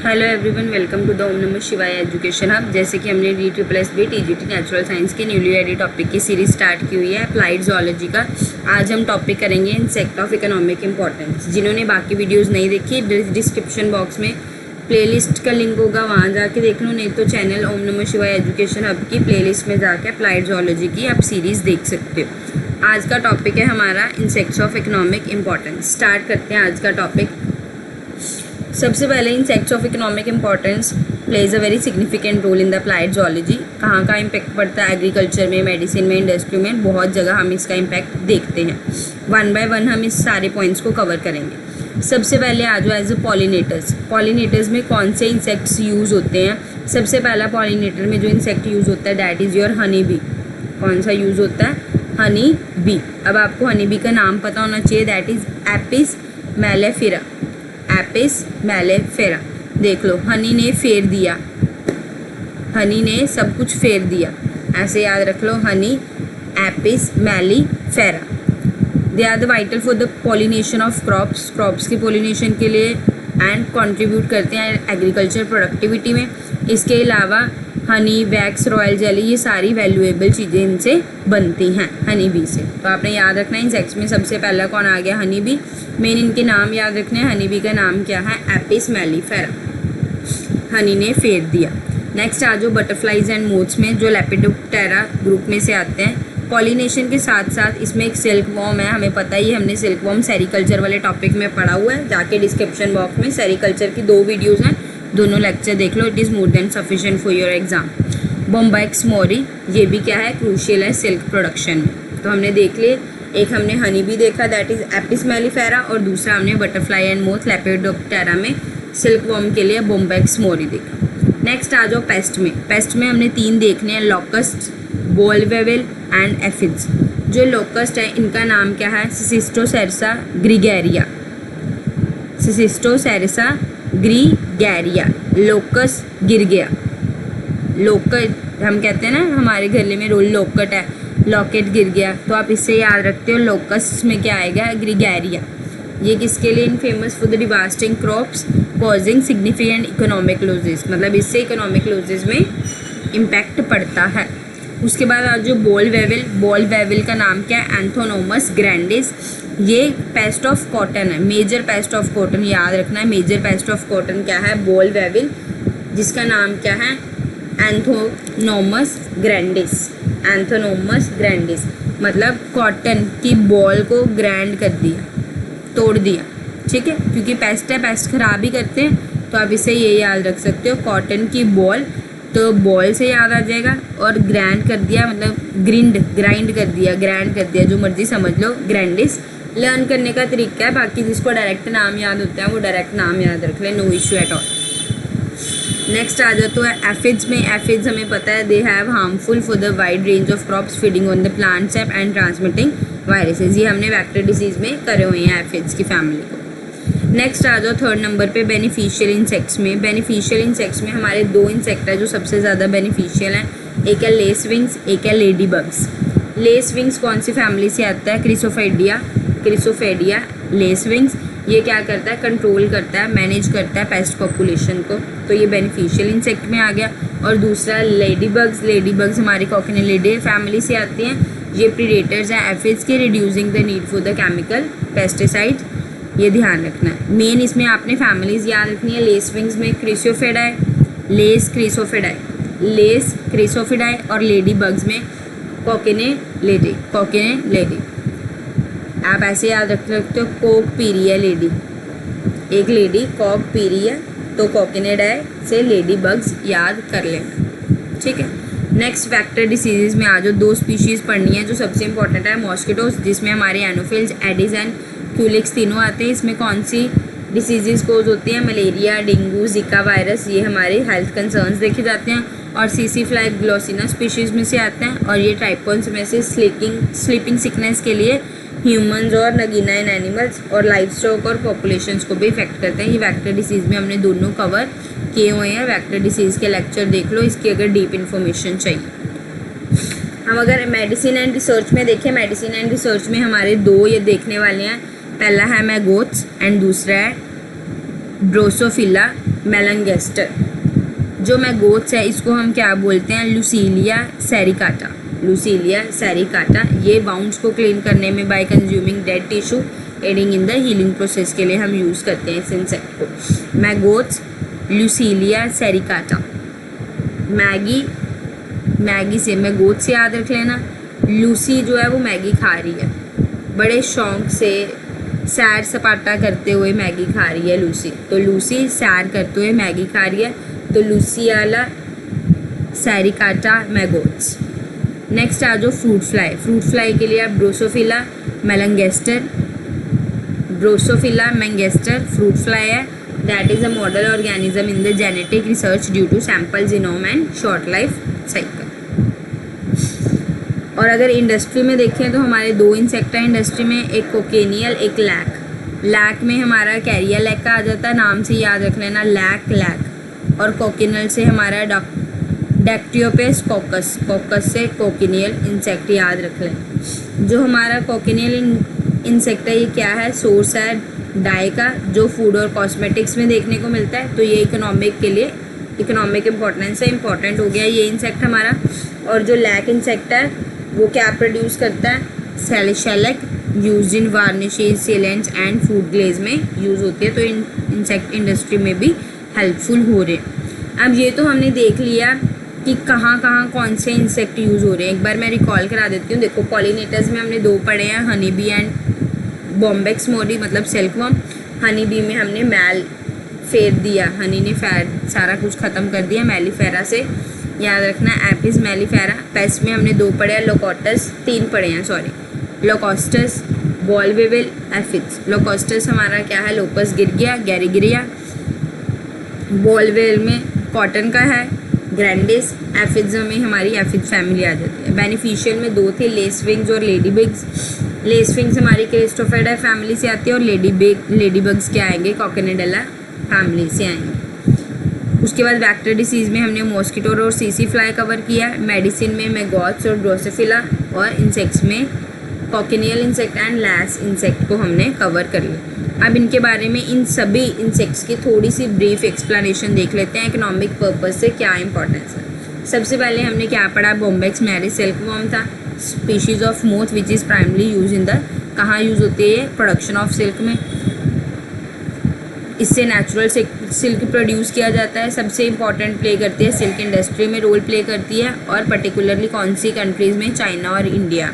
Hello everyone, welcome to the Om Namah Shivaya education hub. जैसे कि हमने DSSB TGT नेचुरल साइंस के न्यूली एडेड टॉपिक की सीरीज स्टार्ट की हुई है अप्लाइड जोलॉजी का। आज हम टॉपिक करेंगे इंसेक्ट ऑफ इकोनॉमिक इंपॉर्टेंस। जिन्होंने बाकी वीडियोस नहीं देखी, डिस्क्रिप्शन बॉक्स में प्लेलिस्ट का लिंक होगा, वहाँ जाके देख लो, नहीं तो चैनल ओम नमः शिवाय एजुकेशन हब की प्लेलिस्ट में जाके अप्लाइड जोलॉजी की आप सीरीज़ देख सकते हो। आज का टॉपिक है हमारा insects of economic importance. Start करते हैं आज का टॉपिक। सबसे पहले insects of economic importance plays a very significant role in the applied zoology. कहाँ का इम्पैक्ट पड़ता है? एग्रीकल्चर में, मेडिसिन में, इंडस्ट्री में, बहुत जगह हम इसका इम्पैक्ट देखते हैं। वन बाय वन हम इस सारे पॉइंट्स को कवर करेंगे। सबसे पहले आ जाओ एज ए पॉलिनेटर्स। पॉलिनेटर्स में कौन से इंसेक्ट्स यूज़ होते हैं? सबसे पहला पॉलिनेटर में जो इंसेक्ट यूज़ होता है that is your honey bee. कौन सा यूज़ होता है? Honey bee. अब आपको हनी बी का नाम पता होना चाहिए, दैट इज़ एपिस मेलेफिरा। एपिस मेलेफेरा। देख लो, हनी ने फेर दिया, हनी ने सब कुछ फेर दिया, ऐसे याद रख लो, honey Apis mellifera. They are the vital for the pollination of crops. Crops के पॉलिनेशन के लिए एंड कंट्रीब्यूट करते हैं एग्रीकल्चर प्रोडक्टिविटी में। इसके अलावा हनी, वैक्स, रॉयल जेली, ये सारी वैल्यूएबल चीज़ें इनसे बनती हैं हनी बी से। तो आपने याद रखना है इंसेक्ट्स में सबसे पहला कौन आ गया? Honey bee. मेन इनके नाम याद रखने हैं। हनी बी का नाम क्या है? Apis mellifera. हनी ने फेर दिया। नेक्स्ट आ जाओ बटरफ्लाइज एंड मोथ्स में, जो लेपिडोप्टेरा ग्रुप में से आते हैं। पॉलिनेशन के साथ साथ इसमें एक सिल्क वॉर्म है, हमें पता ही है, हमने सिल्क वॉर्म सेरिकल्चर वाले टॉपिक में पढ़ा हुआ है। जाके डिस्क्रिप्शन बॉक्स में सेरिकल्चर की 2 वीडियोज़ हैं, दोनों लेक्चर देख लो। It is more than sufficient for your exam. Bombyx mori, ये भी क्या है? क्रूशियल है सिल्क प्रोडक्शन में। तो हमने देख लिए, एक हमने हनी बी देखा दैट इज़ एपिस मेलिफेरा, और दूसरा हमने बटरफ्लाई एंड मोथ लेपिडोप्टेरा में सिल्क वॉर्म के लिए बोम्बाइक्स मोरी देखा। नेक्स्ट आ जाओ पेस्ट में। पेस्ट में हमने 3 देखने हैं, लोकस्ट, बोलवेविल एंड एफिड्स। जो लोकस्ट है इनका नाम क्या है? सिसिस्टोसेरेसा ग्रीगेरिया। सिसिस्टोसेरेसा ग्रीगेरिया। लोकस गिर गया। लोकट हम कहते हैं ना, हमारे गले में रोल लोकट है, लॉकेट गिर गया, तो आप इससे याद रखते हो लोकस में क्या आएगा? ग्रीगेरिया। ये किसके लिए? In famous for the devastating crops causing significant economic losses. मतलब इससे इकोनॉमिक लॉसेस में इम्पैक्ट पड़ता है। उसके बाद आज जो बॉल वेविल, बॉल वेविल का नाम क्या है? एंथोनोमस ग्रैंडिस। ये पेस्ट ऑफ कॉटन है, मेजर पेस्ट ऑफ कॉटन, याद रखना है। मेजर पेस्ट ऑफ कॉटन क्या है? बॉल वेविल, जिसका नाम क्या है? एंथोनोमस ग्रैंडिस। एंथोनोमस ग्रैंडिस मतलब कॉटन की बॉल को ग्रैंड कर दिया, तोड़ दिया, ठीक है, क्योंकि पेस्ट है, पेस्ट खराब ही करते हैं। तो आप इसे ये याद रख सकते हो, कॉटन की बॉल, तो बॉल से याद आ जाएगा, और ग्रैंड कर दिया मतलब ग्राइंड कर दिया, ग्रैंड कर दिया, जो मर्जी समझ लो, ग्रैंडिस। लर्न करने का तरीका है, बाकी जिसको डायरेक्ट नाम याद होता है वो डायरेक्ट नाम याद रख ले, no issue at all. Next आ जाता है एफिड्स में। एफिड्स हमें पता है they have harmful for the wide range of crops feeding on the plant sap and transmitting viruses. ये हमने वेक्टर डिसीज में करे हुए हैं एफिड्स की फैमिली को। नेक्स्ट आ जाओ 3rd नंबर पे बेनिफिशियल इंसेक्ट्स में। बेनिफिशियल इंसेक्ट्स में हमारे 2 इंसेक्ट है जो सबसे ज़्यादा बेनिफिशियल हैं, एक है लेस विंग्स, एक है लेडी बग्स। लेस विंग्स कौन सी फैमिली से आता है? क्रिसोफेडिया। क्रिसोफेडिया लेस विंग्स। ये क्या करता है? कंट्रोल करता है, मैनेज करता है पेस्ट पॉपुलेशन को, तो ये बेनिफिशियल इंसेक्ट में आ गया। और दूसरा लेडी बग्स। लेडी बग्स हमारी कॉकिनिलिडे फैमिली से आती हैं। ये प्रीडेटर्स हैं एफिड्स के, reducing the need for the chemical pesticide. ये ध्यान रखना है। मेन इसमें आपने फैमिलीज याद रखनी है। लेस विंग्स में क्रिसोफेडाई, लेस क्रिसोफेडाई, लेस क्रिसोफेडाई, और लेडी बग्स में कॉकिनिलिडे, कॉकिनिलिडे। आप ऐसे याद रख सकते हो, कोक पीरी है लेडी, एक लेडी कॉक पीरी है, तो कॉकिनिडाई से लेडी बग्स याद कर लेना, ठीक है। नेक्स्ट वेक्टर डिसीजेज में आ जाओ। 2 स्पीशीज़ पढ़नी है जो सबसे इंपॉर्टेंट है, मॉस्किटोज, जिसमें हमारे एनोफिल्स, एडिस एंड क्यूलिक्स तीनों आते हैं। इसमें कौन सी डिसीजेज कोज होती हैं? मलेरिया, डेंगू, जिका वायरस, ये हमारे हेल्थ कंसर्न्स देखे जाते हैं। और सीसी फ्लाई ग्लोसिना स्पीशीज़ में से आते हैं, और ये ट्राइपॉन्स में से स्लीपिंग सिकनेस के लिए ह्यूमंस और नगीना इन एनिमल्स और लाइफ स्टॉक और पॉपुलेशंस को भी इफेक्ट करते हैं। ये वेक्टर डिसीज़ में हमने दोनों कवर किए हुए हैं। वेक्टर डिसीज़ के लेक्चर देख लो, इसकी अगर डीप इन्फॉर्मेशन चाहिए। हम अगर मेडिसिन एंड रिसर्च में देखें, मेडिसिन एंड रिसर्च में हमारे 2 ये देखने वाले हैं। पहला है मैगोट्स एंड दूसरा है ड्रोसोफिला मेलंगेस्टर। जो मैगोट्स है इसको हम क्या बोलते हैं, लुसीलिया सेरिकाटा। लुसीलिया सेरिकाटा ये बाउंड्स को क्लीन करने में bye consuming dead tissue adding in the healing process के लिए हम यूज़ करते हैं इस इंसेक्ट को। मैगोट्स लुसीलिया सेरिकाटा। मैगी से मैगोट से याद रख लेना। लूसी जो है वो मैगी खा रही है, बड़े शौक से सैर सपाटा करते हुए मैगी खा रही है लूसी, तो लूसी सैर करते हुए मैगी खा रही है, तो लूसियाला सेरिकाटा मैगोट्स। नेक्स्ट आ जाओ फ्रूट फ्लाई। फ्रूट फ्लाई के लिए आप Drosophila melanogaster. Drosophila melanogaster fruit fly है, that is a model organism in the genetic research due to sample genome and short life cycle. और अगर इंडस्ट्री में देखें तो हमारे दो इंसेक्ट हैं इंडस्ट्री में, एक कोकेनियल एक लैक। लैक में हमारा कैरिया लैक का आ जाता है, नाम से याद रख लेना लैक। और कोकेनियल से हमारा डैक्टियोपेस कॉकस। कॉकस से कोकेनियल इंसेक्ट याद रख लें। जो हमारा कोकेनियल इंसेक्ट है ये क्या है, सोर्स है डाई का, जो फूड और कॉस्मेटिक्स में देखने को मिलता है, तो ये इकोनॉमिक के लिए इकोनॉमिक इम्पोर्टेंस है, इम्पोर्टेंट हो गया ये इंसेक्ट हमारा। और जो लैक इंसेक्ट है वो क्या प्रोड्यूस करता है, shellac use in varnishes sealants and food glaze में यूज़ होती है, तो इंसेक्ट इंडस्ट्री में भी हेल्पफुल हो रहे हैं। अब ये तो हमने देख लिया कि कहाँ कहाँ कौन से इंसेक्ट यूज़ हो रहे हैं। एक बार मैं रिकॉल करा देती हूँ। देखो पॉलिनेटर्स में हमने दो पढ़े हैं, हनी बी एंड बॉम्बेक्स मोरी मतलब सिल्कवर्म। हनी बी में हमने मैल फेर दिया, हनी ने फेर सारा कुछ ख़त्म कर दिया मेलिफेरा से, याद रखना एपिस मेलिफेरा। पेस्ट में हमने दो पढ़े हैं, लोकोटस तीन पढ़े हैं सॉरी, लोकोस्टस बॉलवेविल एफिड्स। लोकोस्टस हमारा क्या है, लोपस गिरगिया गैरीगिरिया। बॉलवेल में कॉटन का है ग्रैंडिस। एफिड्स में हमारी एफिड फैमिली आ जाती है। बेनिफिशियल में दो थे, लेसविंग्स और लेडीबिग्स। लेसविंग्स हमारी क्रिस्टोफेडाई फैमिली से आती है और लेडीबग्स क्या आएंगे, कॉकनेडेला फैमिली से आएंगे। उसके बाद वेक्टर डिसीज़ में हमने मॉस्किटो और सीसी फ्लाई कवर किया। मेडिसिन में मैगोट्स और ड्रोसोफिला, और इंसेक्ट्स में cochineal insect and lac insect को हमने कवर कर लिया। अब इनके बारे में इन सभी इंसेक्ट्स की थोड़ी सी ब्रीफ एक्सप्लेनेशन देख लेते हैं, इकोनॉमिक पर्पज से क्या इंपॉर्टेंस है। सबसे पहले हमने क्या पढ़ा, बॉम्बेक्स मैरी सिल्कवर्म था, species of moth which is primarily use in the, कहाँ यूज़ होती है, प्रोडक्शन ऑफ सिल्क में। इससे नेचुरल सिल्क प्रोड्यूस किया जाता है, सबसे इंपॉर्टेंट प्ले करती है सिल्क इंडस्ट्री में रोल प्ले करती है, और पर्टिकुलरली कौन सी कंट्रीज़ में, चाइना और इंडिया।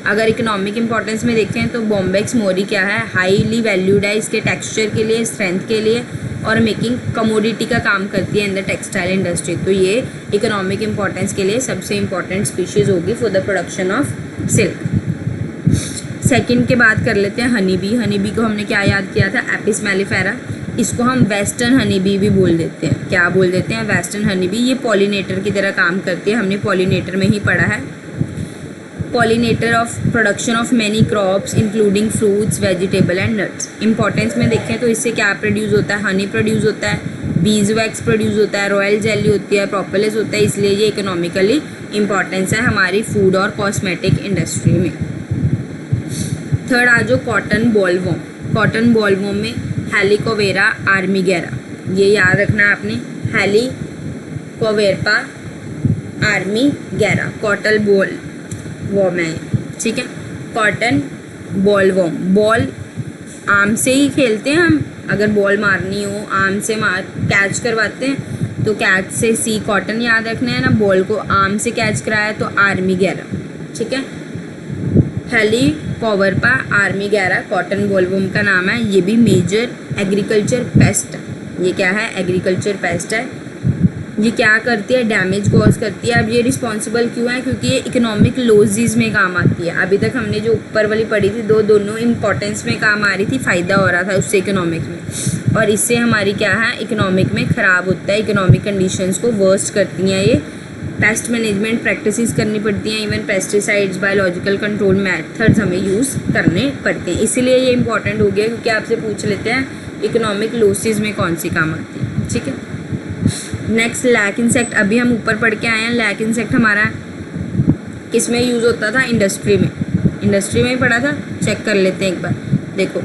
अगर इकोनॉमिक इंपॉर्टेंस में देखें तो बॉम्बेक्स मोरी क्या है, हाईली वैल्यूड है इसके टेक्सचर के लिए, स्ट्रेंथ के लिए, और मेकिंग कमोडिटी का काम करती है इन द टेक्सटाइल इंडस्ट्री। तो ये इकोनॉमिक इंपॉर्टेंस के लिए सबसे इंपॉर्टेंट स्पीशीज़ होगी for the production of silk. Second के बात कर लेते हैं हनी बी। हनी बी को हमने क्या याद किया था, एपिस मेलिफेरा। इसको हम वेस्टर्न हनी बी भी बोल देते हैं। क्या बोल देते हैं, वेस्टर्न हनी बी। ये पॉलिनेटर की तरह काम करती है, हमने पॉलिनेटर में ही पढ़ा है। Pollinator of production of many crops including fruits vegetable and nuts. Importance में देखें तो इससे क्या प्रोड्यूस होता है, हनी प्रोड्यूस होता है, बीज वैक्स प्रोड्यूस होता है, रॉयल जेली होती है, प्रोपोलिस होता है, इसलिए ये इकोनॉमिकली इंपॉर्टेंस है हमारी फूड और कॉस्मेटिक इंडस्ट्री में। थर्ड आ जाओ कॉटन बॉलवॉर्म। कॉटन बॉलवॉर्म में हेलिकोवेरा आर्मीगेरा, ये याद रखना है आपने, हेलिकोवेरा आर्मीगेरा कॉटन बॉलवॉर्म है, ठीक है। कॉटन बॉलवॉर्म, बॉल आम से ही खेलते हैं हम, अगर बॉल मारनी हो आम से कैच करवाते हैं, तो कैच से सी कॉटन याद रखना है ना, बॉल को आम से कैच कराया तो आर्मीगेरा, ठीक है। हेलिकोवेरा आर्मीगेरा कॉटन बॉलवॉर्म का नाम है। ये भी मेजर एग्रीकल्चर पेस्ट है। ये क्या है, एग्रीकल्चर पेस्ट है। ये क्या करती है, डैमेज कॉज करती है। अब ये रिस्पॉन्सिबल क्यों है, क्योंकि ये इकोनॉमिक लॉसेस में काम आती है। अभी तक हमने जो ऊपर वाली पढ़ी थी दोनों इंपॉर्टेंस में काम आ रही थी, फ़ायदा हो रहा था उससे इकोनॉमिक में, और इससे हमारी क्या है, इकोनॉमिक में ख़राब होता है, इकोनॉमिक कंडीशंस को वर्स्ट करती हैं ये। पेस्ट मैनेजमेंट प्रैक्टिसेस करनी पड़ती हैं, even pesticides biological control methods हमें यूज़ करने पड़ते हैं। इसीलिए ये इंपॉर्टेंट हो गया, क्योंकि आपसे पूछ लेते हैं इकोनॉमिक लॉसेस में कौन सी काम आती है, ठीक है। नेक्स्ट लैक इंसेक्ट, अभी हम ऊपर पढ़ के आए हैं। लैक इंसेक्ट हमारा किस में यूज़ होता था, इंडस्ट्री में। इंडस्ट्री में ही पढ़ा था, चेक कर लेते हैं एक बार। देखो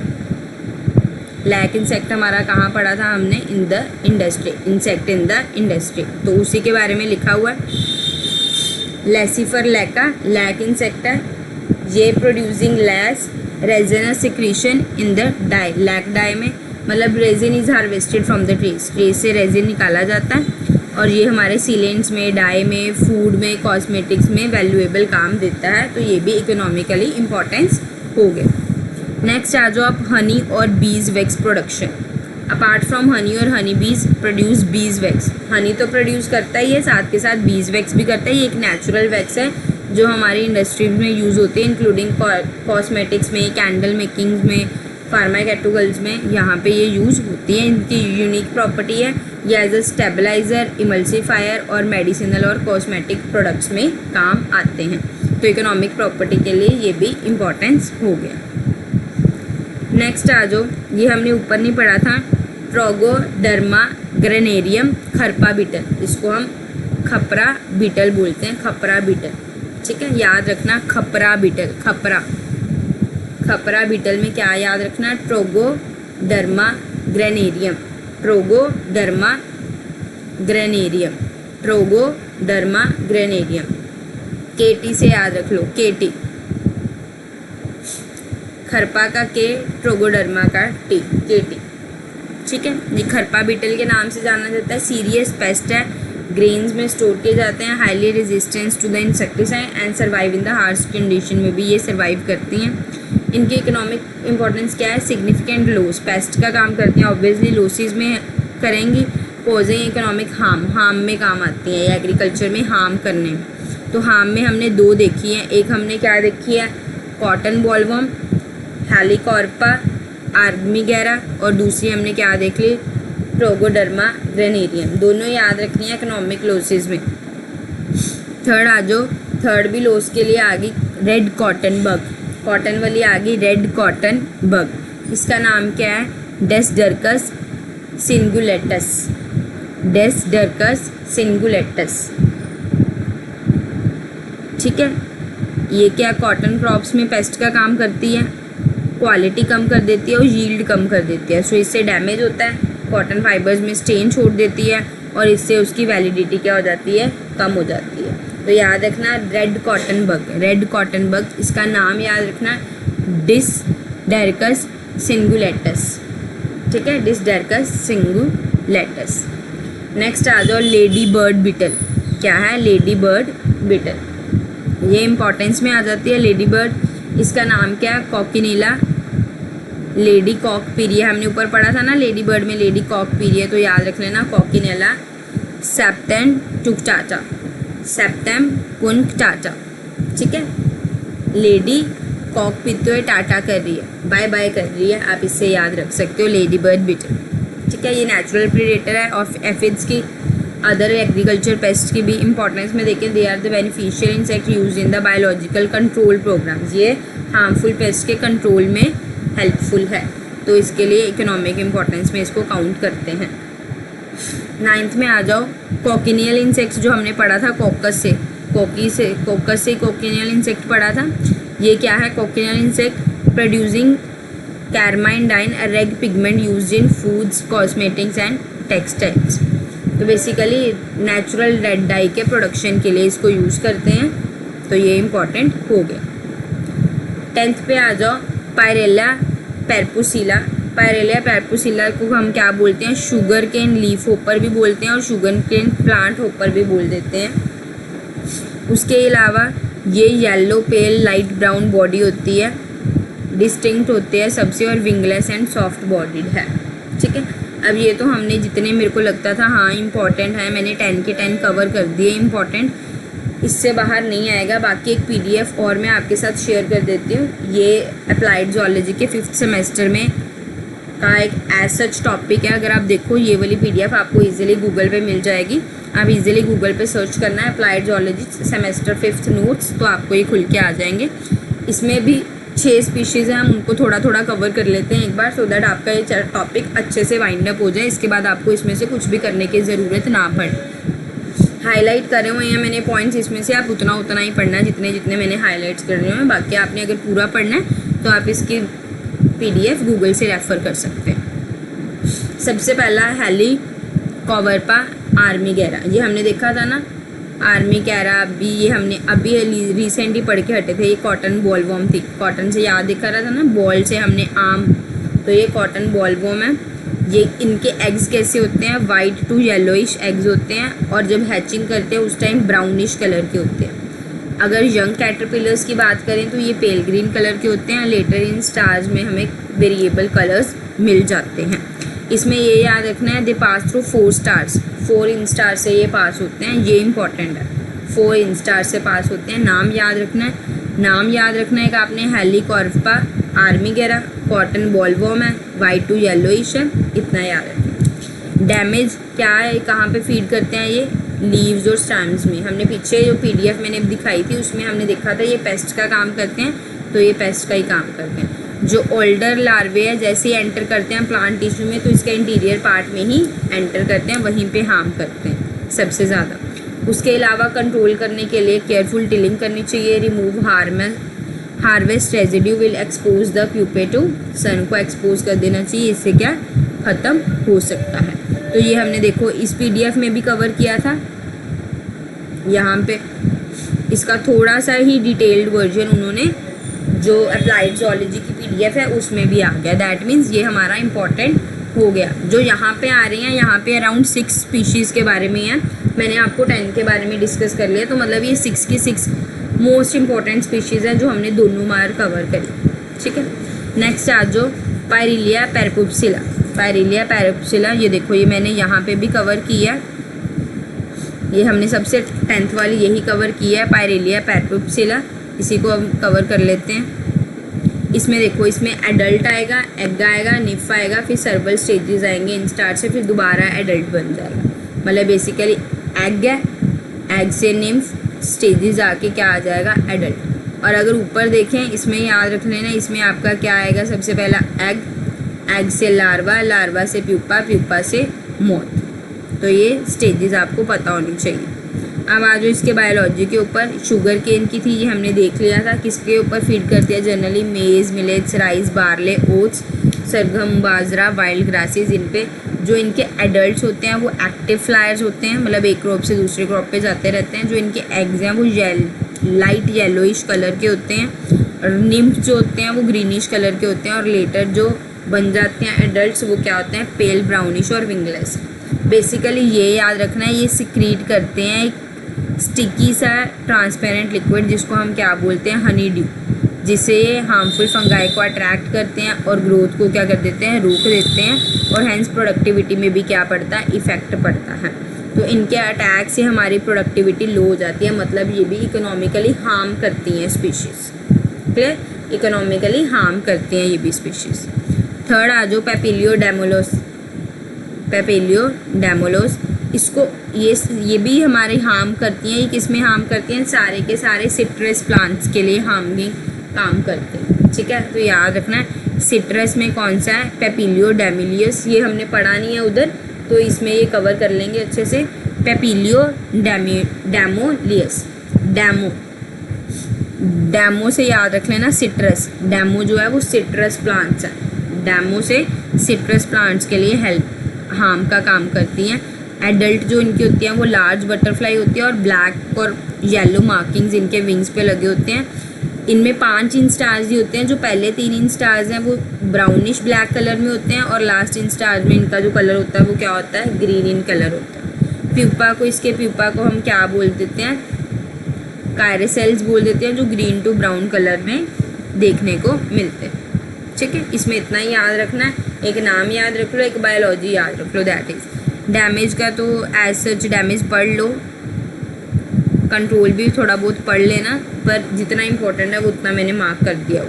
लैक इंसेक्ट हमारा कहाँ पढ़ा था हमने, in the industry, insect in the industry, तो उसी के बारे में लिखा हुआ है। लेसिफर लैका लैक इंसेक्ट है, ये producing lac resinous secretion in the dye, lac dye में मतलब resin is harvested from the trees, trees से रेजिन निकाला जाता है और ये हमारे सीलेंट्स में, डाई में, फूड में, कॉस्मेटिक्स में वैल्यूएबल काम देता है, तो ये भी इकोनॉमिकली इम्पोर्टेंस हो गया। नेक्स्ट आ जाओ आप, हनी और bees wax production. Apart from Honey और हनी बीज प्रोड्यूस बीज वैक्स, हनी तो प्रोड्यूस करता ही है, साथ के साथ बीज वैक्स भी करता है। ये एक नेचुरल वैक्स है जो हमारी इंडस्ट्रीज में यूज़ होती है, इंक्लूडिंग कॉस्मेटिक्स में, कैंडल मेकिंग में, फार्माकेटिकल्स में, यहाँ पे ये यूज़ होती है। इनकी यूनिक प्रॉपर्टी है, ये एज अ स्टेबलाइज़र, इमल्सिफायर और मेडिसिनल और कॉस्मेटिक प्रोडक्ट्स में काम आते हैं, तो इकोनॉमिक प्रॉपर्टी के लिए ये भी इम्पोर्टेंस हो गया। नेक्स्ट आ जाओ, ये हमने ऊपर नहीं पढ़ा था, ट्रोगोडर्मा ग्रेनेरियम खरपा बीटल, इसको हम खपरा बीटल बोलते हैं, खपरा बीटल, ठीक है, याद रखना खपरा बीटल, खपरा बीटल में क्या याद रखना, Trogoderma granarium, Trogoderma granarium, Trogoderma granarium, केटी से याद रख लो, केटी, खरपा का के, ट्रोगोडर्मा का टी, केटी, ठीक है। ये खरपा बीटल के नाम से जाना जाता है, सीरियस पेस्ट है, ग्रेन्स में स्टोर किए जाते हैं, highly resistance to the insecticide and survive in the harsh condition में भी ये सर्वाइव करती हैं। इनकी इकोनॉमिक इंपॉर्टेंस क्या है, सिग्निफिकेंट लॉस, पेस्ट का काम करती हैं, ऑब्वियसली लॉसेस में करेंगी, पोजिंग इकोनॉमिक हार्म में काम आती है, एग्रीकल्चर में हार्म करने में। तो हार्म में हमने दो देखी हैं, एक हमने क्या देखी है, कॉटन बॉलवर्म, हेलिकॉर्पा आर्मीगेरा, और दूसरी हमने क्या देख ली, ट्रोगोडर्मा ग्रेनेरियम, दोनों याद रखनी है इकोनॉमिक लॉसेस में। थर्ड आ जाओ, थर्ड भी लॉस के लिए आ गई, रेड कॉटन बग, कॉटन वाली आ गई रेड कॉटन बग, इसका नाम क्या है, डेसडर्कस सिंगुलेटस, डेसडर्कस सिंगुलेटस, ठीक है। ये क्या कॉटन क्रॉप्स में पेस्ट का काम करती है, क्वालिटी कम कर देती है और यील्ड कम कर देती है, सो इससे डैमेज होता है, कॉटन फाइबर्स में स्टेन छोड़ देती है और इससे उसकी वैलिडिटी क्या हो जाती है, कम हो जाती है। तो याद रखना red cotton bug, red cotton bug, इसका नाम याद रखना डिसडेरकस सिंगुलेटस, ठीक है, डिसडेरकस सिंगुलेटस। नेक्स्ट आ जाओ, लेडी बर्ड बीटल, क्या है, लेडी बर्ड बीटल, ये इंपॉर्टेंस में आ जाती है लेडी बर्ड, इसका नाम क्या है, कॉकिनीला लेडी कॉक पीरिया, हमने ऊपर पढ़ा था ना लेडी बर्ड में लेडी कॉक पीरिया, तो याद रख लेना कॉकिनेला सेप्टेम टुकटाटा, सेप्टेम पुनकटाटा, ठीक है। लेडी कॉक पीते हुए टाटा कर रही है, बाय बाय कर रही है, आप इससे याद रख सकते हो लेडी बर्ड बीटल, ठीक है। ये नेचुरल प्रीडेटर है और एफिड्स की, अदर एग्रीकल्चर पेस्ट की भी इंपॉर्टेंस में देखें, they are the beneficial insect use in the biological control programs, ये हार्मफुल पेस्ट के कंट्रोल में हेल्पफुल है, तो इसके लिए इकोनॉमिक इम्पोर्टेंस में इसको काउंट करते हैं। नाइन्थ में आ जाओ, कॉकिनियल इंसेक्ट्स जो हमने पढ़ा था कोकस से कॉकिनियल इंसेक्ट पढ़ा था, ये क्या है, cochineal insect producing carmine dye, a red pigment used in foods, cosmetics and textiles, तो बेसिकली नेचुरल रेड डाई के प्रोडक्शन के लिए इसको यूज़ करते हैं, तो ये इम्पॉर्टेंट हो गया। 10th पे आ जाओ, पायरेला पेरपुसिला, पायरेला पेरपुसिला को हम क्या बोलते हैं, शुगर केन लीफ होपर भी बोलते हैं और शुगर केन प्लांट होपर भी बोल देते हैं। उसके अलावा ये येलो पेल लाइट ब्राउन बॉडी होती है, डिस्टिंक्ट होते हैं सबसे, और विंगलेस एंड सॉफ्ट बॉडीड है, ठीक है। अब ये तो हमने जितने मेरे को लगता था हाँ इम्पॉर्टेंट है, मैंने 10 के 10 कवर कर दिए इम्पॉर्टेंट, इससे बाहर नहीं आएगा। बाकी एक पीडीएफ और मैं आपके साथ शेयर कर देती हूँ, ये अप्लाइड ज़ूलॉजी के 5th सेमेस्टर में का एक एज सच टॉपिक है, अगर आप देखो ये वाली पीडीएफ आपको इजीली गूगल पे मिल जाएगी, आप इजीली गूगल पे सर्च करना है applied zoology semester 5th notes, तो आपको ये खुल के आ जाएंगे। इसमें भी 6 स्पीशीज़ हैं, हम उनको थोड़ा थोड़ा कवर कर लेते हैं एक बार, सो दैट आपका ये टॉपिक अच्छे से वाइंड अप हो जाए, इसके बाद आपको इसमें से कुछ भी करने की ज़रूरत ना पड़े। हाईलाइट करे हुए हैं मैंने पॉइंट्स, इसमें से आप उतना ही पढ़ना है जितने जितने मैंने हाईलाइट्स कर रहे हैं, बाकी आपने अगर पूरा पढ़ना है तो आप इसकी पीडीएफ गूगल से रेफ़र कर सकते हैं। सबसे पहला हेलिकॉप्टर आर्मीगेरा, ये हमने देखा था ना आर्मीगेरा। अभी ये हमने अभी रिसेंटली पढ़ के हटे थे, ये कॉटन बॉलवॉर्म थी। कॉटन से याद दिखा रहा था ना, बॉल से हमने आम, तो ये कॉटन बॉलवॉर्म है। ये इनके एग्स कैसे होते हैं, वाइट टू येलोइश एग्स होते हैं और जब हैचिंग करते हैं उस टाइम ब्राउनिश कलर के होते हैं। अगर यंग कैटरपिलर्स की बात करें तो ये पेल ग्रीन कलर के होते हैं। लेटर इन स्टार्स में हमें वेरिएबल कलर्स मिल जाते हैं। इसमें ये याद रखना है, दे पास थ्रू 4 स्टार्स, 4 इंस्टार से ये पास होते हैं, ये इंपॉर्टेंट है, 4 इंस्टार से पास होते हैं। नाम याद रखना है, नाम याद रखना है कि आपने हेलिकॉप्टर आर्मीगेरा, कॉटन बॉलवॉर्म है, वाइट टू येलोइश है, इतना याद रखना है। डैमेज क्या है, कहाँ पे फीड करते हैं ये, लीव्स और स्टेम्स में। हमने पीछे जो पीडीएफ मैंने दिखाई थी उसमें हमने देखा था ये पेस्ट का काम करते हैं, तो ये पेस्ट का ही काम करते हैं। जो ओल्डर लार्वे है जैसे ही एंटर करते हैं प्लांट टिश्यू में तो इसका इंटीरियर पार्ट में ही एंटर करते हैं, वहीं पे हार्म करते हैं सबसे ज़्यादा। उसके अलावा कंट्रोल करने के लिए केयरफुल टिलिंग करनी चाहिए। Remove harvest residue will expose the pupae to sun, को एक्सपोज कर देना चाहिए, इससे क्या ख़त्म हो सकता है। तो ये हमने देखो इस पीडीएफ में भी कवर किया था, यहाँ पे इसका थोड़ा सा ही डिटेल्ड वर्जन उन्होंने जो अप्लाइड ज़ूलॉजी की पीडीएफ है उसमें भी आ गया। दैट मीन्स ये हमारा इम्पॉर्टेंट हो गया। जो यहाँ पे आ रही हैं, यहाँ पे अराउंड 6 स्पीशीज़ के बारे में है, मैंने आपको 10 के बारे में डिस्कस कर लिया, तो मतलब ये 6 की 6 मोस्ट इम्पॉर्टेंट स्पीशीज़ है जो हमने दोनों बार कवर करी। ठीक है, नेक्स्ट आ जाओ पायरिलिया पैरापुप्सिला। पायरिलिया पैरापुप्सिला ये देखो, ये मैंने यहाँ पे भी कवर किया, ये हमने सबसे 10th वाली यही कवर किया है, पायरिलिया पैरापुप्सिला। इसी को हम कवर कर लेते हैं। इसमें देखो, इसमें एडल्ट आएगा, एग आएगा, निफ आएगा, फिर सर्वल स्टेजेस आएंगे इन स्टार्ट से, फिर दोबारा एडल्ट बन जाएगा। मतलब बेसिकली एग है, एग से निम्फ, स्टेजेस आके क्या आ जाएगा, एडल्ट। और अगर ऊपर देखें इसमें याद रख लेना, इसमें आपका क्या आएगा, सबसे पहला एग, एग से लार्वा, लार्वा से प्यूपा, प्यूपा से मौत। तो ये स्टेजेस आपको पता होनी चाहिए। अब आ जाओ इसके बायोलॉजी के ऊपर। शुगर केन की थी, ये हमने देख लिया था, किसके ऊपर फीड करती है जनरली, मेज, मिलेट्स, राइस, बार्ले, ओट्स, सरगम, बाजरा, वाइल्ड ग्रासेस। इन पे जो इनके एडल्ट्स होते हैं वो एक्टिव फ्लायर्स होते हैं, मतलब एक क्रॉप से दूसरे क्रॉप पे जाते रहते हैं। जो इनके एग्स हैं वो लाइट येलोइश कलर के होते हैं, और निम्फ जो होते हैं वो ग्रीनिश कलर के होते हैं, और लेटर जो बन जाते हैं एडल्ट्स वो क्या होते हैं, पेल ब्राउनिश और विंगलेस। बेसिकली ये याद रखना है, ये सिक्रीट करते हैं एक स्टिकी सा ट्रांसपेरेंट लिक्विड जिसको हम क्या बोलते हैं, हनी ड्यू, जिससे ये हार्मफुल फंगाई को अट्रैक्ट करते हैं और ग्रोथ को क्या कर देते हैं, रोक देते हैं, और हैंस प्रोडक्टिविटी में भी क्या पड़ता है, इफेक्ट पड़ता है। तो इनके अटैक से हमारी प्रोडक्टिविटी लो हो जाती है, मतलब ये भी इकोनॉमिकली हार्म करती हैं स्पीशीज़। क्लियर, इकोनॉमिकली हार्म करते हैं ये भी स्पीशीज़। थर्ड आ जाओ पेपिलियो डेमोलोस। पेपिलियो डेमोलोस, इसको ये भी हमारे हार्म करती हैं। ये किस में हार्म करती हैं, सारे के सारे सिट्रस प्लांट्स के लिए हार्मिंग काम करते हैं। ठीक है, तो याद रखना है सिट्रस में कौन सा है, पेपिलियो डेमिलियस। ये हमने पढ़ा नहीं है उधर, तो इसमें ये कवर कर लेंगे अच्छे से। पेपिलियो डेमोलियस, डैमो से याद रख लेना सिट्रस। डैमो जो है वो सिट्रस प्लांट्स है, डैमो से सिट्रस प्लांट्स के लिए हार्म का काम करती हैं। एडल्ट जो इनकी होती हैं वो लार्ज बटरफ्लाई होती है, और ब्लैक और येलो मार्किंग्स इनके विंग्स पे लगे होते हैं। इनमें 5 इंस्टार्स ही होते हैं, जो पहले 3 इंस्टार्स हैं वो ब्राउनिश ब्लैक कलर में होते हैं, और लास्ट इंस्टार्स में इनका जो कलर होता है वो क्या होता है, ग्रीन इन कलर होता है। प्यूपा को, इसके प्यूपा को हम क्या बोल देते हैं, कायरेसेल्स बोल देते हैं, जो ग्रीन टू ब्राउन कलर में देखने को मिलते हैं। ठीक है, इसमें इतना ही याद रखना है, एक नाम याद रख लो, एक बायोलॉजी याद रख लो। दैट इज़ डैमेज का तो एज सच डैमेज पढ़ लो, कंट्रोल भी थोड़ा बहुत पढ़ लेना, पर जितना इंपॉर्टेंट है वो उतना मैंने मार्क कर दिया हो।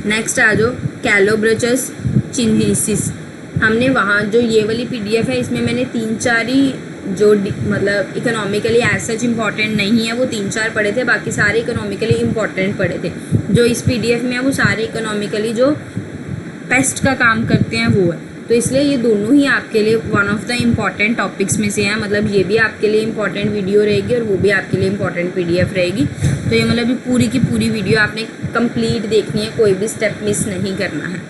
नेक्स्ट आ जाओ कैलोब्रचस चिन्हिसिस। हमने वहाँ जो ये वाली पीडीएफ है इसमें मैंने 3-4 ही जो मतलब इकोनॉमिकली एज सच इम्पॉर्टेंट नहीं है वो 3-4 पढ़े थे, बाकी सारे इकोनॉमिकली इम्पॉर्टेंट पढ़े थे। जो इस पीडीएफ में है वो सारे इकोनॉमिकली जो पेस्ट का काम करते हैं वो है, तो इसलिए ये दोनों ही आपके लिए one of the important topics में से हैं। मतलब ये भी आपके लिए इम्पॉर्टेंट वीडियो रहेगी और वो भी आपके लिए इम्पॉर्टेंट पीडीएफ रहेगी। तो ये मतलब ये पूरी की पूरी वीडियो आपने कंप्लीट देखनी है, कोई भी स्टेप मिस नहीं करना है।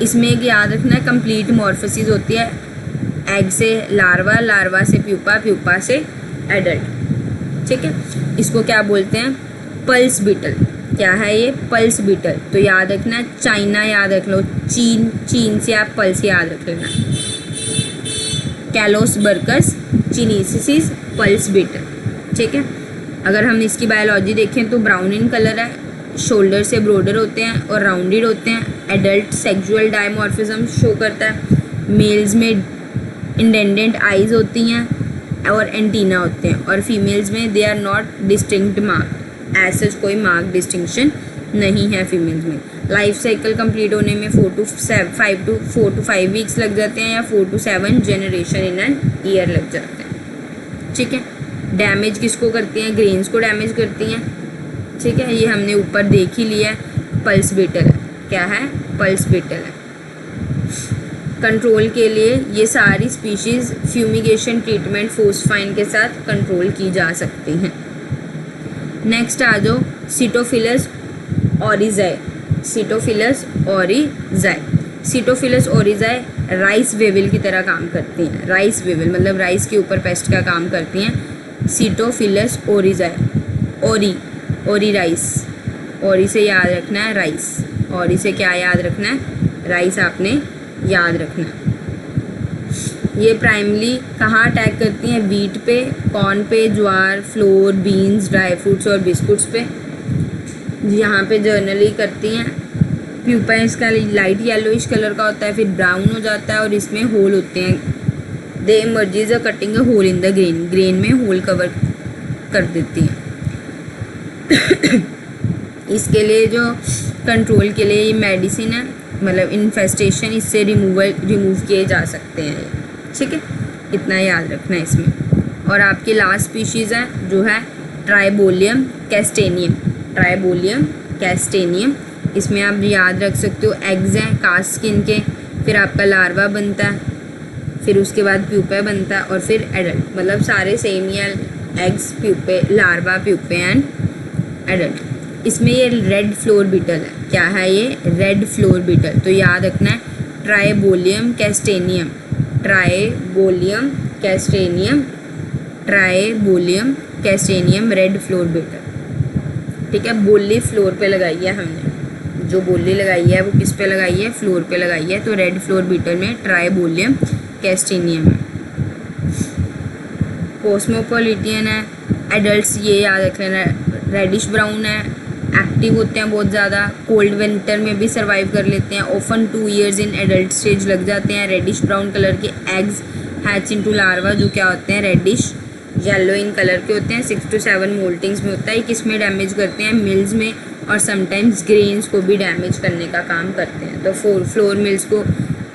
इसमें एक याद रखना है, कंप्लीट मॉर्फोसिस होती है, एग से लार्वा, लार्वा से प्यूपा, प्यूपा से एडल्ट। ठीक है, इसको क्या बोलते हैं? Pulse beetle. क्या है ये? Pulse beetle. तो याद रखना है, चाइना याद रख लो, चीन, चीन से आप पल्स याद रख लेना। कैलोसबर्गस चिनेसिस पल्स बीटल। ठीक है, अगर हम इसकी बायोलॉजी देखें तो ब्राउन इन कलर है, शोल्डर से ब्रॉडर होते हैं और राउंडेड होते हैं। एडल्ट सेक्सुअल डायमॉर्फिज्म शो करता है। मेल्स में इंडेंडेंट आइज होती हैं और एंटीना होते हैं, और फीमेल्स में they are not distinct mark. ऐसे कोई मार्क डिस्टिंक्शन नहीं है फीमेल्स में। लाइफ साइकिल कंप्लीट होने में 4 to 5 वीक्स लग जाते हैं, या 4 to 7 generation in an year लग जाते हैं। ठीक है, डैमेज किसको करती हैं? ग्रेन्स को डैमेज करती हैं। ठीक है, ये हमने ऊपर देख ही लिया है, पल्स बीटल है। क्या है? पल्स बीटल है। कंट्रोल के लिए ये सारी स्पीशीज़ फ्यूमिगेशन ट्रीटमेंट फोस्फाइन के साथ कंट्रोल की जा सकती हैं। नेक्स्ट आ जाओ, सिटोफिलस ओरिजाई। सिटोफिलस ओरिजाई, सिटोफिलस ओरिजाई राइस वेविल की तरह काम करती हैं। राइस वेविल मतलब राइस के ऊपर पेस्ट का काम करती हैं। सिटोफिलस ओरिजाई। ओरी राइस, ओरी से याद रखना है राइस, ओरी से क्या याद रखना है? राइस आपने याद रखना है। ये प्राइमली कहाँ अटैक करती हैं? व्हीट पे, कॉर्न पे, ज्वार, फ्लोर, बीन्स, ड्राई फ्रूट्स और बिस्कुट्स पे। यहाँ पे जर्नली करती हैं। प्यूपा इसका लाइट येलोइश कलर का होता है, फिर ब्राउन हो जाता है और इसमें होल होते हैं। They emerges a cutting a hole in the grain, grain में होल कवर कर देती हैं। इसके लिए जो कंट्रोल के लिए ये मेडिसिन है, मतलब इन्फेस्टेशन, इससे रिमूव किए जा सकते हैं। ठीक है, इतना याद रखना है इसमें। और आपकी लास्ट स्पीशीज़ है जो है ट्राइबोलियम कैस्टेनियम। ट्राइबोलियम कैस्टेनियम, इसमें आप याद रख सकते हो एग्स हैं कास्ट स्किन के, फिर आपका लार्वा बनता है, फिर उसके बाद प्यूपे बनता है और फिर एडल्ट। मतलब सारे सेम ही है, eggs, pupae, larva, pupae and adult. इसमें ये रेड फ्लोर बीटल है। क्या है ये? Red flour beetle. तो याद रखना है, Tribolium castaneum, Tribolium castaneum, Tribolium castaneum red flour beetle. ठीक है, बोली फ्लोर पे लगाई है हमने, जो बोली लगाई है वो किस पे लगाई है? फ्लोर पे लगाई है। तो रेड फ्लोर बीटल में ट्राइबोलियम कैस्टेनियम है। कॉस्मोपोलिटियन है। एडल्ट्स ये याद रख लेना, रेडिश ब्राउन है, एक्टिव होते हैं बहुत ज़्यादा, कोल्ड विंटर में भी सर्वाइव कर लेते हैं। Often 2 years in adult stage लग जाते हैं। रेडिश ब्राउन कलर के एग्स हैच इनटू लार्वा, जो क्या होते हैं? रेडिश येलो इन कलर के होते हैं। 6 to 7 मोल्टिंग्स में होता है। किस में डैमेज करते हैं? मिल्स में, और समटाइम्स ग्रेन्स को भी डैमेज करने का काम करते हैं। तो फ्लोर मिल्स को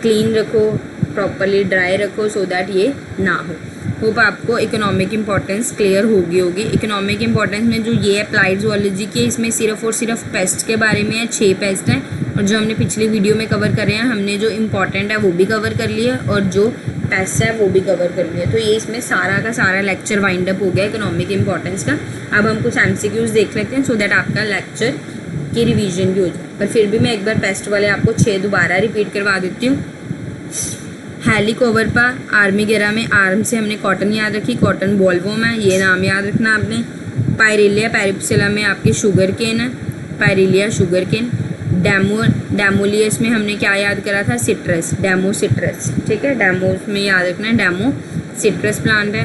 क्लीन रखो, प्रॉपरली ड्राई रखो, सो दैट ये ना हो। होप आपको इकोनॉमिक इंपॉर्टेंस क्लियर होगी। इकोनॉमिक इंपॉर्टेंस में जो ये अप्लाइड ज़ूलॉजी की, इसमें सिर्फ और सिर्फ पेस्ट के बारे में है। 6 पेस्ट हैं, और जो हमने पिछली वीडियो में कवर करे हैं, हमने जो इम्पॉर्टेंट है वो भी कवर कर लिया और जो पेस्ट है वो भी कवर कर लिया। तो ये इसमें सारा का सारा लेक्चर वाइंड अप हो गया इकोनॉमिक इंपॉर्टेंस का। अब हम कुछ MCQs देख लेते हैं, सो दैट आपका लेक्चर की रिवीजन भी हो जाए। पर फिर भी मैं एक बार पेस्ट वाले आपको 6 दोबारा रिपीट करवा देती हूँ। हेलिकोवर्पा आर्मीगेरा में आर्म से हमने कॉटन याद रखी, कॉटन बॉलवॉर्म है, ये नाम याद रखना आपने। पायरेलिया पैरिप्सिला में आपकी शुगर केन है, पायरेलिया शुगर केन। डैमोलियस में हमने क्या याद करा था? Citrus, demo citrus. ठीक है, डैमोस में याद रखना है, डैमो सिट्रस प्लांट है।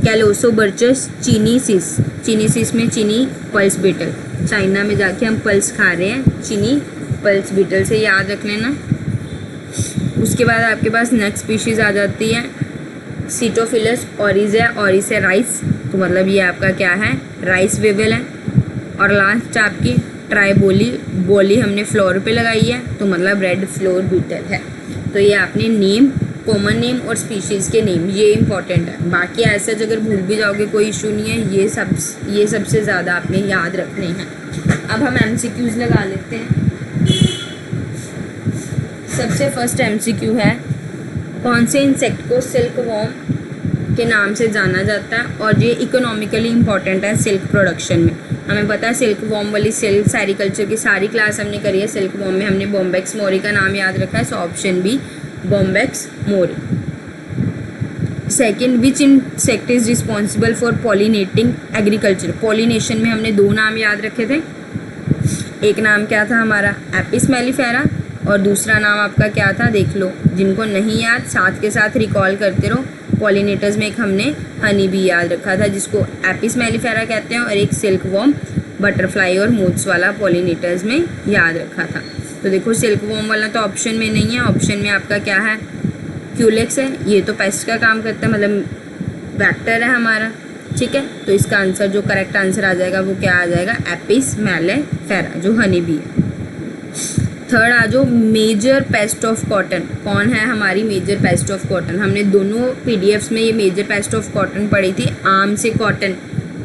कैलोसोबर्चस चीनीसिस, चीनीसिस में चीनी पल्स बीटल, चाइना में जाके हम पल्स खा रहे हैं, चीनी पल्स बीटल से याद रख लेना। उसके बाद आपके पास नेक्स्ट स्पीशीज़ आ जाती है सिटोफिलस ओरिजा, ओरिसे राइस, तो मतलब ये आपका क्या है? राइस वेवल है। और लास्ट आपकी ट्राइबोली हमने फ्लोर पे लगाई है, तो मतलब रेड फ्लोर बीटल है। तो ये आपने नेम, कॉमन नेम और स्पीशीज़ के नेम, ये इंपॉर्टेंट है। बाकी ऐसे अगर भूल भी जाओगे कोई इशू नहीं है, ये सबसे ज़्यादा आपने याद रखने हैं। अब हम MCQs लगा लेते हैं। सबसे फर्स्ट MCQ है, कौन से इंसेक्ट को सिल्क वॉर्म के नाम से जाना जाता है? और ये इकोनॉमिकली इम्पॉर्टेंट है सिल्क प्रोडक्शन में। हमें पता है सिल्क वॉर्म वाली सिल्क सेरिकल्चर की सारी क्लास हमने करी है। सिल्क वॉर्म में हमने बॉम्बेक्स मोरी का नाम याद रखा है, so option B Bombyx mori. Second, which insect is responsible for pollinating agriculture. Pollination में हमने दो नाम याद रखे थे, एक नाम क्या था हमारा एपिस मेलिफेरा और दूसरा नाम आपका क्या था देख लो, जिनको नहीं याद साथ के साथ रिकॉल करते रहो। पॉलिनेटर्स में एक हमने हनी बी याद रखा था जिसको एपिस मेलिफेरा कहते हैं, और एक सिल्क वॉर्म बटरफ्लाई और मोथ्स वाला पॉलिनेटर्स में याद रखा था। तो देखो सिल्क वॉर्म वाला तो ऑप्शन में नहीं है, ऑप्शन में आपका क्या है क्यूलेक्स है, ये तो पेस्ट का काम करता है, मतलब वेक्टर है हमारा, ठीक है। तो इसका आंसर जो करेक्ट आंसर आ जाएगा वो क्या आ जाएगा एपिस मेलिफेरा जो हनी बी है। थर्ड आ जाओ, मेजर पेस्ट ऑफ कॉटन। कौन है हमारी मेजर पेस्ट ऑफ कॉटन? हमने दोनों पीडीएफ्स में ये मेजर पेस्ट ऑफ कॉटन पढ़ी थी। आम से कॉटन,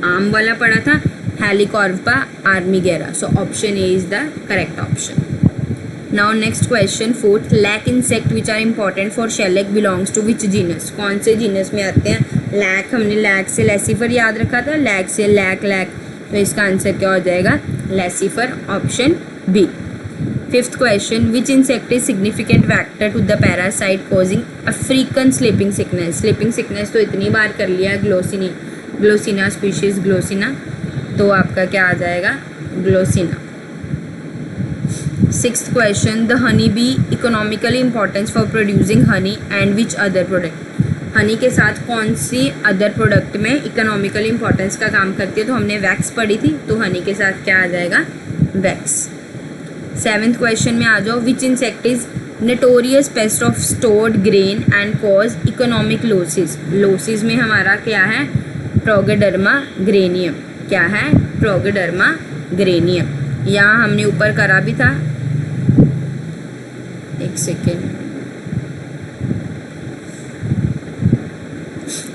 आम वाला पढ़ा था, Helicoverpa armigera, so option A is the correct option. Now next question fourth, lac insect which are important for shellac belongs to which genus. कौन से जीनस में आते हैं? लैक, हमने लैक से लेसिफर याद रखा था, लैक से लैक, तो इसका आंसर क्या हो जाएगा Laccifer, option B. Fifth question, which insect is significant factor to the parasite causing African sleeping sickness. Sleeping sickness तो इतनी बार कर लिया, ग्लोसिना स्पीशीज ग्लोसिना, तो आपका क्या आ जाएगा Glossina. Sixth question, the honey bee economically importance for producing honey and which other product. Honey के साथ कौन सी अदर प्रोडक्ट में इकोनॉमिकली इम्पोर्टेंस का काम करती है? तो हमने वैक्स पढ़ी थी, तो हनी के साथ क्या आ जाएगा वैक्स। सेवेंथ क्वेश्चन में आ जाओ, विच insect is notorious paste of stored grain and cause economic losses. Losses में हमारा क्या है ट्रोगोडर्मा ग्रेनियम, क्या है ट्रोगोडर्मा ग्रेनियम। यहाँ हमने ऊपर करा भी था, एक सेकेंड,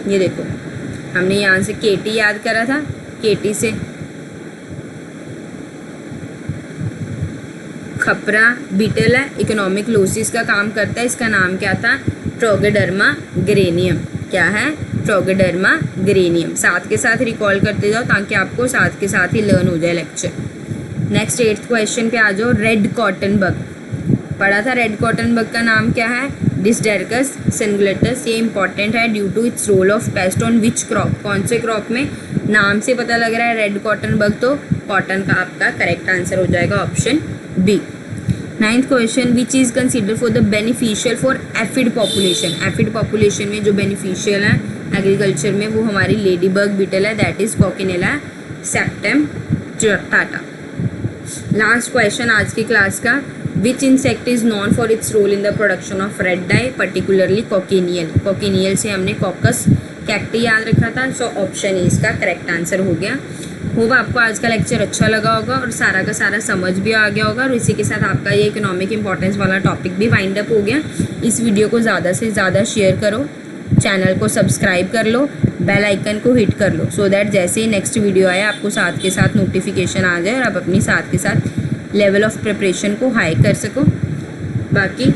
ये देखो हमने यहाँ से केटी याद करा था, केटी से खपरा बीटल है, इकोनॉमिक लॉसेस का काम करता है, इसका नाम क्या था ट्रोगोडर्मा ग्रेनियम, क्या है ट्रोगोडर्मा ग्रेनियम। साथ के साथ रिकॉल करते जाओ ताकि आपको साथ के साथ ही लर्न हो जाए लेक्चर। नेक्स्ट एट्थ क्वेश्चन पे आ जाओ, रेड कॉटन बग पढ़ा था, रेड कॉटन बग का नाम क्या है डिस्डेरकस सिंगुलेटस। ये इंपॉर्टेंट है due to its role of pest on which crop. कौन से क्रॉप में? नाम से पता लग रहा है रेड कॉटन बग, तो कॉटन का आपका करेक्ट आंसर हो जाएगा option B. Ninth question, which is consider for the beneficial for aphid population. Aphid population में जो बेनिफिशियल है एग्रीकल्चर में वो हमारी लेडी बग बीटल है, that is Coccinella septempunctata. Last question आज की क्लास का, which insect is known for its role in the production of red dye particularly cochineal. Cochineal से हमने कॉकस कैक्टी याद रखा था, सो ऑप्शन ए इसका करेक्ट आंसर हो गया। होप आपको आज का लेक्चर अच्छा लगा होगा और सारा का सारा समझ भी आ गया होगा, और इसी के साथ आपका ये इकोनॉमिक इंपॉर्टेंस वाला टॉपिक भी वाइंड अप हो गया। इस वीडियो को ज़्यादा से ज़्यादा शेयर करो, चैनल को सब्सक्राइब कर लो, बेल आइकन को हिट कर लो, सो दैट जैसे ही नेक्स्ट वीडियो आए आपको साथ के साथ नोटिफिकेशन आ जाए और आप अपनी साथ के साथ लेवल ऑफ प्रिपरेशन को हाई कर सको। बाकी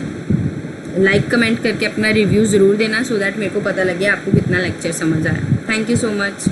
लाइक कमेंट करके अपना रिव्यू ज़रूर देना, सो दैट मेरे को पता लगे आपको कितना लेक्चर समझ आया। Thank you so much.